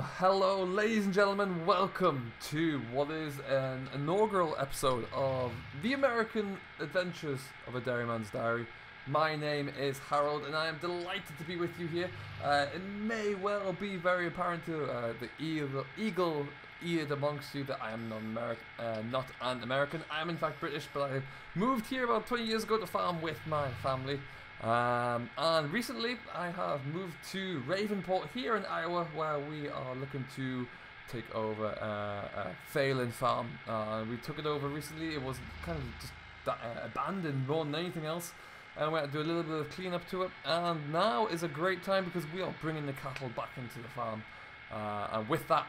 Hello ladies and gentlemen, welcome to what is an inaugural episode of The American Adventures of a Dairy Man's Diary. My name is Harold and I am delighted to be with you here. It may well be very apparent to the eagle-eared amongst you that I am not an American. I am in fact British, but I moved here about 20 years ago to farm with my family. And recently I have moved to Ravenport here in Iowa, where we are looking to take over a failing farm. We took it over recently. It was kind of just abandoned more than anything else, and we had to do a little bit of cleanup to it, and now is a great time because we are bringing the cattle back into the farm, and with that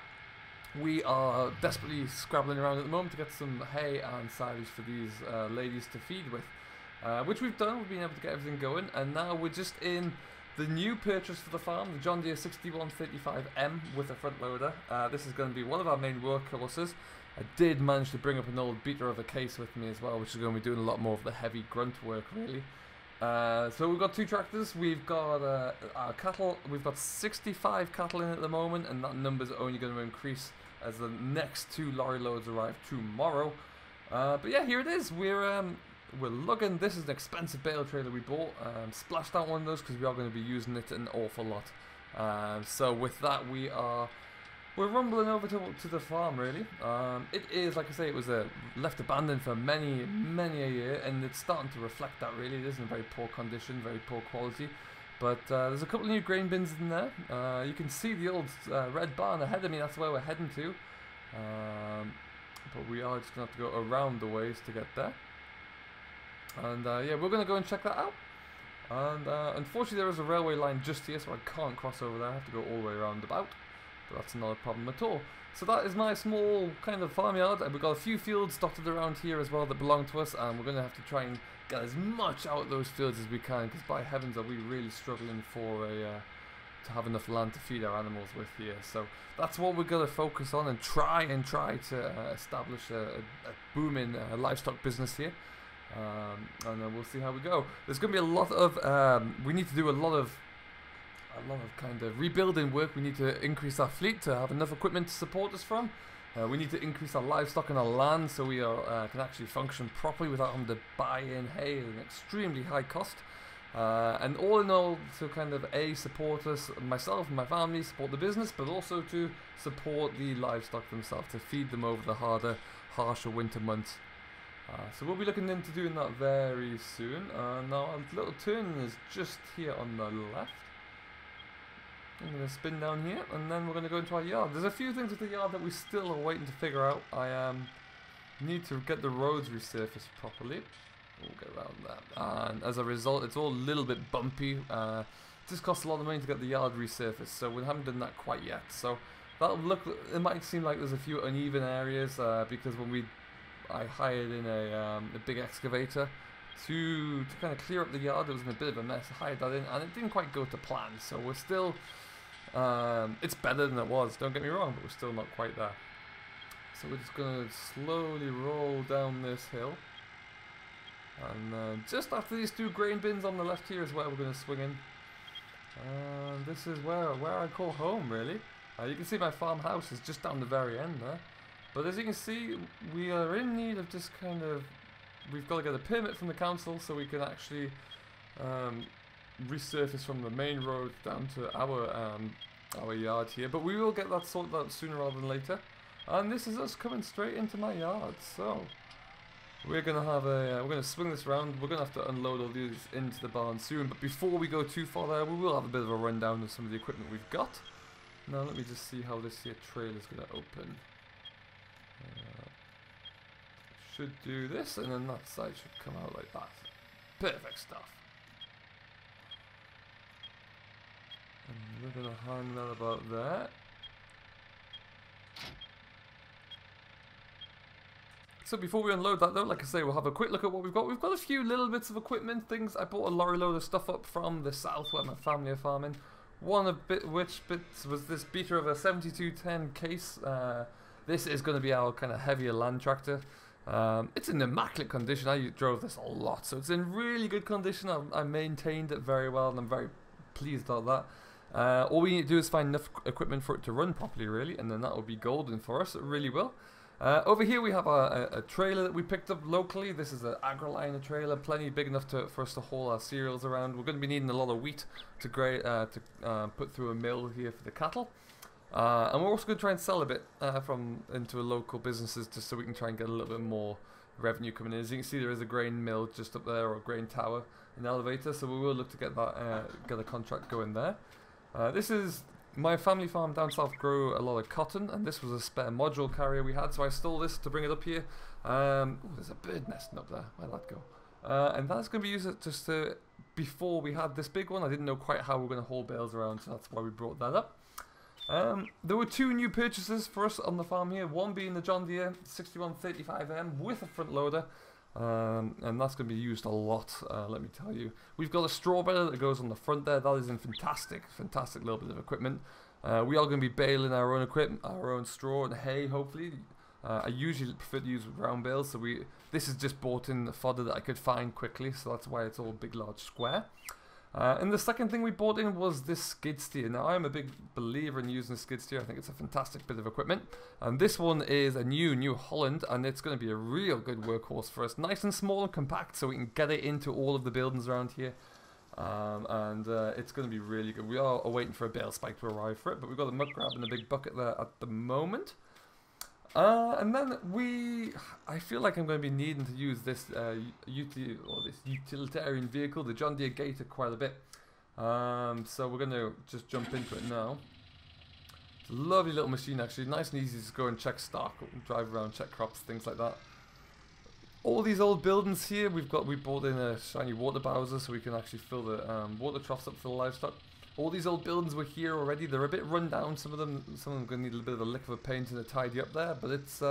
we are desperately scrabbling around at the moment to get some hay and silage for these ladies to feed with. Which we've done. We've been able to get everything going, and now we're just in the new purchase for the farm, the John Deere 6135M with a front loader. This is going to be one of our main workhorses. I did manage to bring up an old beater of a case with me as well, which is going to be doing a lot more of the heavy grunt work really. So we've got two tractors, we've got our cattle, we've got 65 cattle in at the moment, and that number's only going to increase as the next two lorry loads arrive tomorrow. But yeah, here it is. We're lugging. This is an expensive bale trailer we bought. Splashed out one of those because we are going to be using it an awful lot. So with that, we're rumbling over to the farm really. It is, like I say, it was left abandoned for many a year, and it's starting to reflect that really. It is in very poor condition, very poor quality. But there's a couple of new grain bins in there. You can see the old red barn ahead of me. That's where we're heading to. But we are just going to have to go around the ways to get there. And yeah, we're going to go and check that out. And unfortunately there is a railway line just here, so I can't cross over there. I have to go all the way around about. But that's not a problem at all. So that is my small kind of farmyard. And we've got a few fields dotted around here as well that belong to us. And we're going to have to try and get as much out of those fields as we can. Because by heavens are we really struggling for to have enough land to feed our animals with here. So that's what we're going to focus on and try to establish a booming livestock business here. And then we'll see how we go. There's going to be a lot of we need to do a lot of kind of rebuilding work. We need to increase our fleet to have enough equipment to support us from. We need to increase our livestock and our land so we can actually function properly without having to buy in hay at an extremely high cost. And all in all, to kind of support us, myself and my family, support the business, but also to support the livestock themselves, to feed them over the harsher winter months. So we'll be looking into doing that very soon. Now our little turn is just here on the left. I'm going to spin down here and then we're going to go into our yard. There's a few things with the yard that we still are waiting to figure out. I need to get the roads resurfaced properly. We'll get around that. And as a result, it's all a little bit bumpy. It just costs a lot of money to get the yard resurfaced, so we haven't done that quite yet. So that'll look. It might seem like there's a few uneven areas because when I hired in a big excavator to kind of clear up the yard. It was in a bit of a mess. I hired that in, and it didn't quite go to plan. So we're still, it's better than it was. Don't get me wrong, but we're still not quite there. So we're just gonna slowly roll down this hill, and just after these two grain bins on the left here is where we're gonna swing in. And this is where I call home, really. You can see my farmhouse is just down the very end there. But as you can see, we are in need of just kind of, we've got to get a permit from the council so we can actually resurface from the main road down to our yard here. But we will get that sorted out sooner rather than later. And this is us coming straight into my yard. So we're gonna have we're gonna swing this around. We're gonna have to unload all these into the barn soon. But before we go too far there, we will have a bit of a rundown of some of the equipment we've got. Now let me just see how this here trail is gonna open. Should do this, and then that side should come out like that. Perfect stuff. And we're going to hang that about there. So before we unload that though, like I say, we'll have a quick look at what we've got. We've got a few little bits of equipment, things. I bought a lorry load of stuff up from the south where my family are farming. One of which bits was this beater of a 7210 case. This is going to be our kind of heavier land tractor. It's in immaculate condition. I drove this a lot, so it's in really good condition. I maintained it very well, and I'm very pleased about All we need to do is find enough equipment for it to run properly, really, and then that will be golden for us. It really will. Over here we have a trailer that we picked up locally. This is an AgroLiner trailer, plenty big enough for us to haul our cereals around. We're going to be needing a lot of wheat to put through a mill here for the cattle. And we're also going to try and sell a bit into a local businesses just so we can try and get a little bit more revenue coming in. As you can see, there is a grain mill just up there, or a grain tower, an elevator, so we will look to get that get a contract going there. This is my family farm down south, grow a lot of cotton, and this was a spare module carrier we had, so I stole this to bring it up here. Ooh, there's a bird nesting up there, where'd that go? And that's going to be used just to, before we had this big one, I didn't know quite how we were going to haul bales around, so that's why we brought that up. There were 2 new purchases for us on the farm here, one being the John Deere 6135M with a front loader. And that's going to be used a lot, let me tell you. We've got a straw baler that goes on the front there. That is in fantastic little bit of equipment. We are going to be baling our own equipment, our own straw and hay, hopefully. I usually prefer to use round bales, so this is just bought in the fodder that I could find quickly, so that's why it's all big, large square. And the second thing we bought in was this skid steer. Now, I'm a big believer in using a skid steer. I think it's a fantastic bit of equipment. And this one is a New Holland, and it's going to be a real good workhorse for us. Nice and small and compact, so we can get it into all of the buildings around here. It's going to be really good. We are waiting for a bale spike to arrive for it, but we've got a mud grab and a big bucket there at the moment. And then I feel like I'm going to be needing to use this utilitarian vehicle, the John Deere Gator, quite a bit. So we're going to just jump into it now. It's a lovely little machine, actually, nice and easy to go and check stock, drive around, check crops, things like that. All these old buildings here, we brought in a shiny water bowser so we can actually fill the water troughs up for the livestock. All these old buildings were here already. They're a bit run down. Some of them going to need a little bit of a lick of a paint and a tidy up there, but it's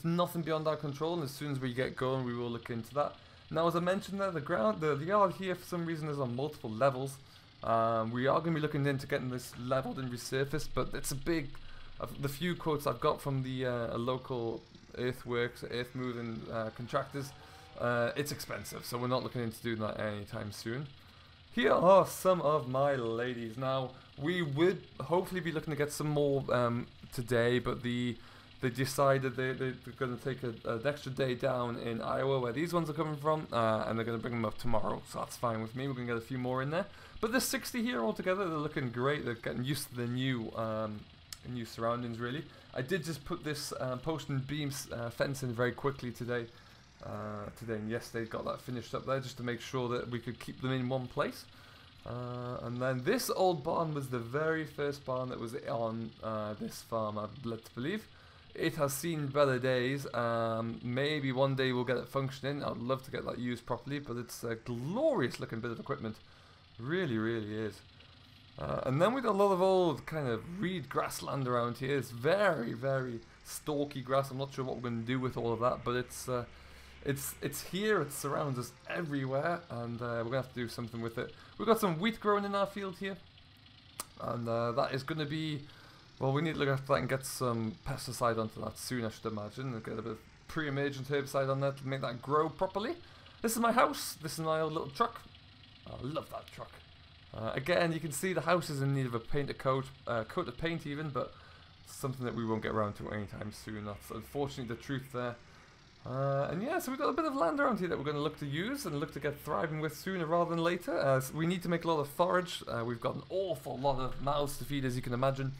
nothing beyond our control. And as soon as we get going, we will look into that. Now, as I mentioned there, the yard here for some reason is on multiple levels. We are going to be looking into getting this leveled and resurfaced, but it's a big. The few quotes I've got from the local earthworks, earth moving contractors, it's expensive, so we're not looking into doing that anytime soon. Here are some of my ladies. Now, we would hopefully be looking to get some more today, but they decided they're going to take an extra day down in Iowa, where these ones are coming from, and they're going to bring them up tomorrow, so that's fine with me. We're going to get a few more in there. But there's 60 here altogether. They're looking great. They're getting used to the new surroundings, really. I did just put this post and beam fence in very quickly today. And yesterday, got that finished up there just to make sure that we could keep them in one place. And then this old barn was the very first barn that was on this farm, I'm led to believe. It has seen better days. Maybe one day we'll get it functioning. I'd love to get that used properly, but it's a glorious looking bit of equipment. Really, really is. And then we've got a lot of old kind of reed grassland around here. It's very, very stalky grass. I'm not sure what we're going to do with all of that, but it's here, it surrounds us everywhere, and we're going to have to do something with it. We've got some wheat growing in our field here, and that is going to be, well, we need to look after that and get some pesticide onto that soon, I should imagine, and get a bit of pre-emergent herbicide on there to make that grow properly. This is my house, this is my old little truck. I love that truck. Again, you can see the house is in need of a coat of paint even, but something that we won't get around to anytime soon. That's unfortunately the truth there. And yeah, so we've got a bit of land around here that we're going to look to use and look to get thriving with sooner rather than later. So we need to make a lot of forage. We've got an awful lot of mouths to feed, as you can imagine.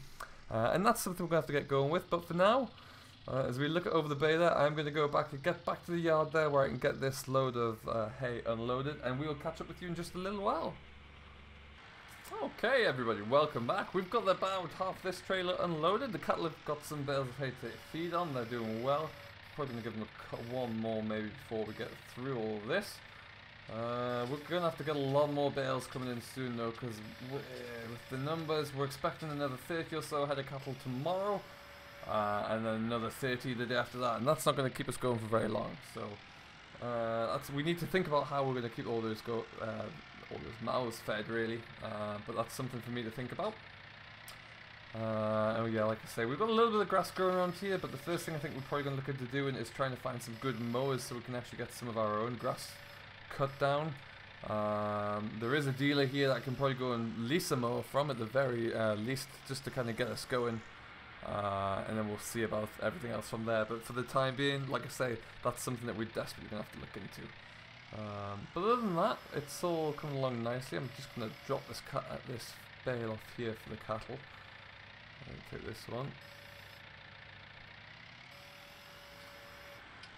And that's something we're going to have to get going with. But for now, as we look over the baler, I'm going to go back and get back to the yard there where I can get this load of hay unloaded. And we will catch up with you in just a little while. Okay, everybody, welcome back. We've got about half this trailer unloaded. The cattle have got some bales of hay to feed on. They're doing well. Probably going to give them one more maybe before we get through all of this. We're going to have to get a lot more bales coming in soon though, because with the numbers, we're expecting another 30 or so head of cattle tomorrow, and then another 30 the day after that, and that's not going to keep us going for very long. So we need to think about how we're going to keep all those mouths fed, really, but that's something for me to think about. Oh yeah, like I say, we've got a little bit of grass growing around here, but the first thing I think we're probably going to look into doing is trying to find some good mowers so we can actually get some of our own grass cut down. There is a dealer here that I can probably go and lease some more from at the very least, just to kind of get us going. And then we'll see about everything else from there. But for the time being, like I say, that's something that we're desperately going to have to look into. But other than that, it's all coming along nicely. I'm just going to drop this bale off here for the cattle. Take this one.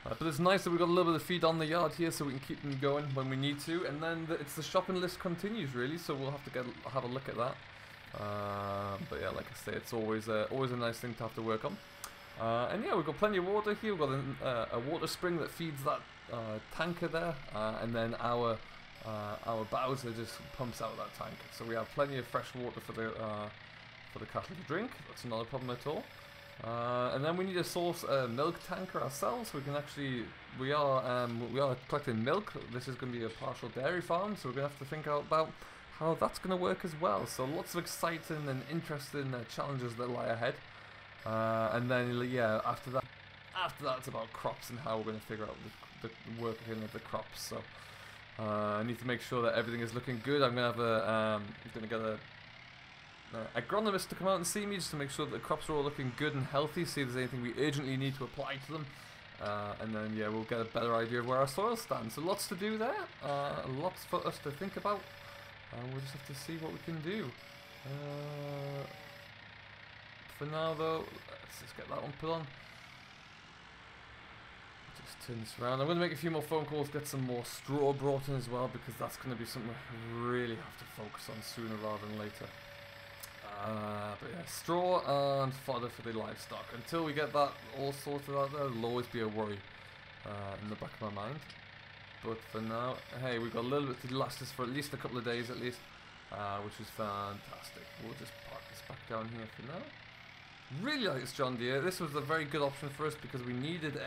But it's nice that we've got a little bit of feed on the yard here, so we can keep them going when we need to. And then it's the shopping list continues, really, so we'll have to have a look at that. But yeah, like I say, it's always a nice thing to have to work on. And yeah, we've got plenty of water here. We've got a water spring that feeds that tanker there, and then our bowser just pumps out that tank. So we have plenty of fresh water for the cattle to drink. That's not a problem at all. And then we need to source a milk tanker ourselves. So we can actually, we are collecting milk. This is going to be a partial dairy farm, so we're going to have to think about how that's going to work as well. So lots of exciting and interesting challenges that lie ahead. And then yeah, after that it's about crops and how we're going to figure out the working of the crops. So I need to make sure that everything is looking good. I'm going to have get a agronomist to come out and see me, just to make sure that the crops are all looking good and healthy, see if there's anything we urgently need to apply to them, and then yeah, we'll get a better idea of where our soil stands. So lots to do there, lots for us to think about. We'll just have to see what we can do. For now though, let's just get that one put on. Just turn this around. I'm going to make a few more phone calls, get some more straw brought in as well, because that's going to be something we really have to focus on sooner rather than later. But yeah, straw and fodder for the livestock. Until we get that all sorted out there, there'll always be a worry in the back of my mind. But for now, hey, we've got a little bit to last us for at least a couple of days at least, which is fantastic. We'll just park this back down here for now. Really like this John Deere. This was a very good option for us because we needed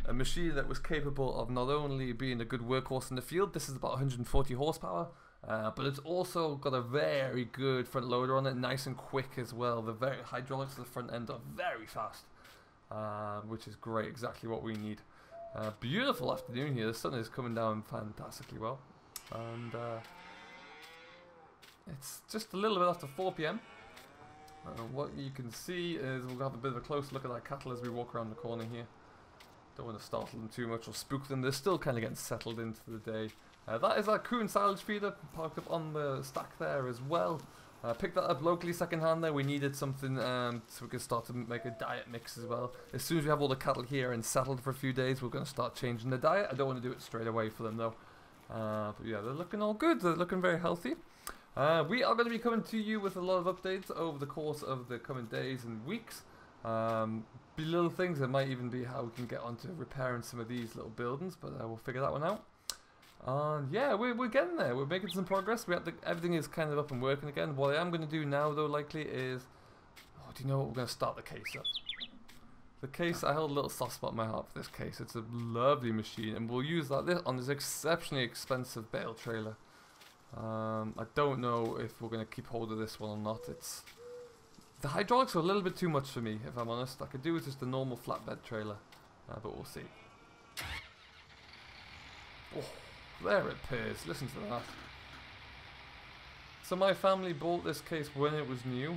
a machine that was capable of not only being a good workhorse in the field. This is about 140 horsepower. But it's also got a very good front loader on it, nice and quick as well. The hydraulics of the front end are very fast, which is great, exactly what we need. Beautiful afternoon here, the sun is coming down fantastically well. And it's just a little bit after 4 PM. What you can see is we'll have a bit of a close look at our cattle as we walk around the corner here. Don't want to startle them too much or spook them, they're still kind of getting settled into the day. That is our Coon silage feeder parked up on the stack there as well. Picked that up locally second-hand there. We needed something so we could start to make a diet mix as well. As soon as we have all the cattle here and settled for a few days, we're going to start changing the diet. I don't want to do it straight away for them though. But yeah, they're looking all good. They're looking very healthy. We are going to be coming to you with a lot of updates over the course of the coming days and weeks. Be little things. There might even be how we can get onto repairing some of these little buildings, but we'll figure that one out. Yeah, we're getting there. We're making some progress. Everything is kind of up and working again. What I am going to do now, though, likely is... Oh, do you know what? We're going to start the case up. The case, I held a little soft spot in my heart for this case. It's a lovely machine, and we'll use that on this exceptionally expensive bale trailer. I don't know if we're going to keep hold of this one or not. The hydraulics are a little bit too much for me, if I'm honest. I could do with just a normal flatbed trailer, but we'll see. Oh. There it appears, listen to that. So my family bought this case when it was new,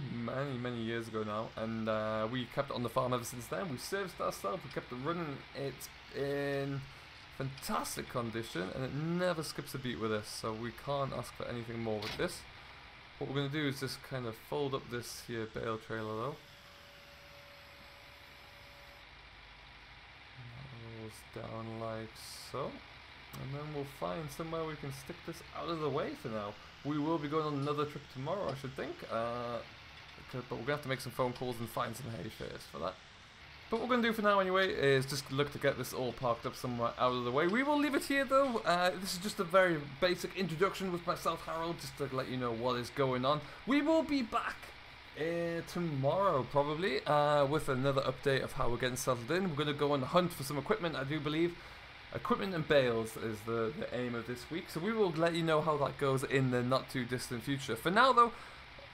many years ago now, and we kept it on the farm ever since then. We serviced ourselves, we kept it running. It's in fantastic condition, and it never skips a beat with us, so we can't ask for anything more with this. What we're going to do is just kind of fold up this here bale trailer though. Rolls down like so. And then we'll find somewhere we can stick this out of the way for now. We will be going on another trip tomorrow, I should think. But we're going to have to make some phone calls and find some hay first for that. But what we're going to do for now anyway is just look to get this all parked up somewhere out of the way. We will leave it here though. This is just a very basic introduction with myself, Harold, just to let you know what is going on. We will be back tomorrow probably with another update of how we're getting settled in. We're going to go on the hunt for some equipment, I do believe. Equipment and bales is the aim of this week, so we will let you know how that goes in the not too distant future. For now though,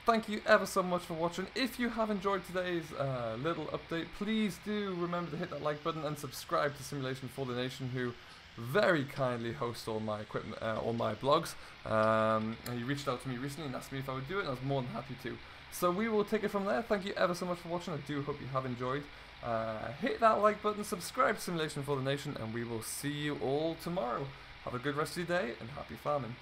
thank you ever so much for watching. If you have enjoyed today's little update, please do remember to hit that like button and subscribe to Simulation for the Nation, who very kindly host all my equipment, all my blogs. And he reached out to me recently and asked me if I would do it, and I was more than happy to. So we will take it from there. Thank you ever so much for watching. I do hope you have enjoyed. Hit that like button, subscribe to Simulation for the Nation, and we will see you all tomorrow. Have a good rest of your day, and happy farming.